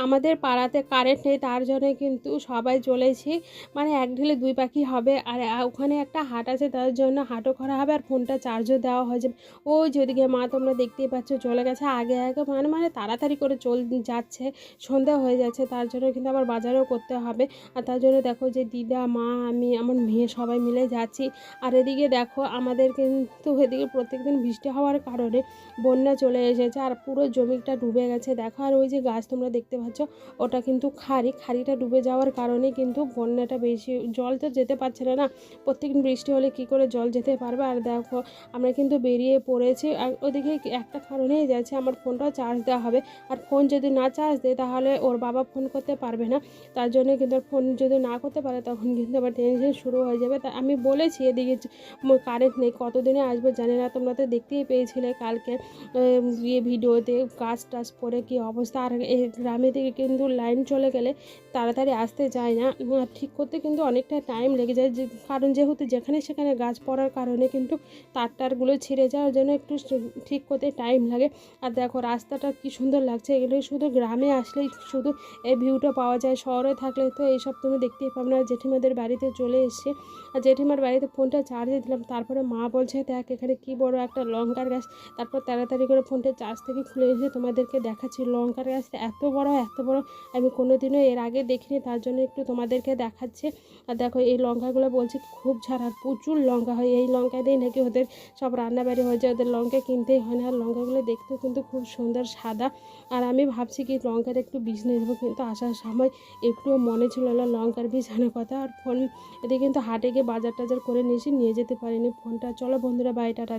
আমাদের পাড়াতে কারেন্ট নেই, তার জন্য কিন্তু সবাই চলেছি, মানে এক ঢিলে দুই পাখি হবে। আর ওখানে একটা হাট আছে, তার জন্য হাটও করা হবে আর ফোনটা চার্জও দেওয়া হয়ে যাবে। ওই যেদিকে মা তোমরা দেখতেই পাচ্ছ চলে গেছে আগে আগে, মানে তাড়াতাড়ি করে যাচ্ছে, সন্ধ্যা হয়ে যাচ্ছে, তার জন্য কিন্তু আবার বাজারও করতে হবে। আর তার জন্য দেখো যে দিদা, মা, আমি, আমার মেয়ে সবাই মিলে যাচ্ছি। আর এদিকে দেখো আমাদের কিন্তু এদিকে প্রত্যেকদিন বৃষ্টি হওয়ার কারণে বন্যা চলে এসেছে আর পুরো জমিটা ডুবে গেছে দেখো। আর ওই যে গাছ তোমরা দেখতে পাচ্ছ ওটা কিন্তু খাড়িটা ডুবে যাওয়ার কারণে কিন্তু বন্যাটা বেশি, জল তো যেতে পারছে না। প্রত্যেকদিন বৃষ্টি হলে কি করে জল যেতে পারবে। আর দেখো আমরা কিন্তু বেরিয়ে পড়েছি। আর ওদিকে একটা কারণেই যাচ্ছে, আমার ফোনটাও চার্জ দেওয়া হবে। আর ফোন যদি না চার্জ দেয় তাহলে ওর বাবা ফোন করতে পারবে না, তার জন্য কিন্তু ফোন যদি না করতে পারে তখন কিন্তু আবার টেনশন শুরু হয়ে যাবে। তা আমি বলেছি এদিকে কারেন্ট নেই, কতদিনে আসবে জানি না, তোমরা তো দেখতেই পেয়েছিলে কালকে ভিডিওতে কাজ টাজ পরে কি অবস্থা। আর এই গ্রামে থেকে কিন্তু লাইন চলে গেলে তাড়াতাড়ি আসতে চায় না, ঠিক করতে কিন্তু অনেকটা টাইম লেগে যায়, কারণ যেহেতু যেখানে সেখানে গাছ পড়ার কারণে কিন্তু তারগুলো ছিঁড়ে যাওয়ার জন্য একটু ঠিক করতে টাইম লাগে। আর দেখো রাস্তাটা কি সুন্দর লাগছে, এগুলো শুধু গ্রামে আসলেই শুধু এই ভিউটা পাওয়া যায়, শহরে থাকলে তো এইসব তুমি দেখতেই পাবে না। জেঠিমাদের বাড়িতে চলে এসছে, আর জেঠিমার বাড়িতে ফোনটা চার্জে দিলাম, তারপরে মা বলছে দেখ এখানে কি বড় একটা লঙ্কার গাছ। তারপর তাড়াতাড়ি করে ফোনটা চার্জ থেকে খুলে এসে তোমাদেরকে দেখাচ্ছি, লঙ্কার গাছটা এত বড় আমি কোনোদিনও এর আগে দেখিনি, তার জন্য একটু তোমাদেরকে দেখাচ্ছে। আর দেখো এই লঙ্কাগুলো বলছে খুব ঝাড় আর প্রচুর লঙ্কা হয়, এই লঙ্কা দিয়েই নাকি ওদের সব রান্নাবাড়ি হয়ে যায়, ওদের লঙ্কা কিনতেই হয় না। আর লঙ্কাগুলো দেখতেও কিন্তু খুব সুন্দর সাদা। আর আমি ভাবছি কি লঙ্কার একটু বীজ নিয়ে যাবো, কিন্তু আসার সময় একটুও মনে ছিল না লঙ্কার বীজ আনার কথা। আর ফোন এদিকে কিন্তু হাটে গিয়ে বাজার টাজার করে নিয়ে যেতে পারিনি ফোনটা। চলো বন্ধুরা, বাই, টাটা।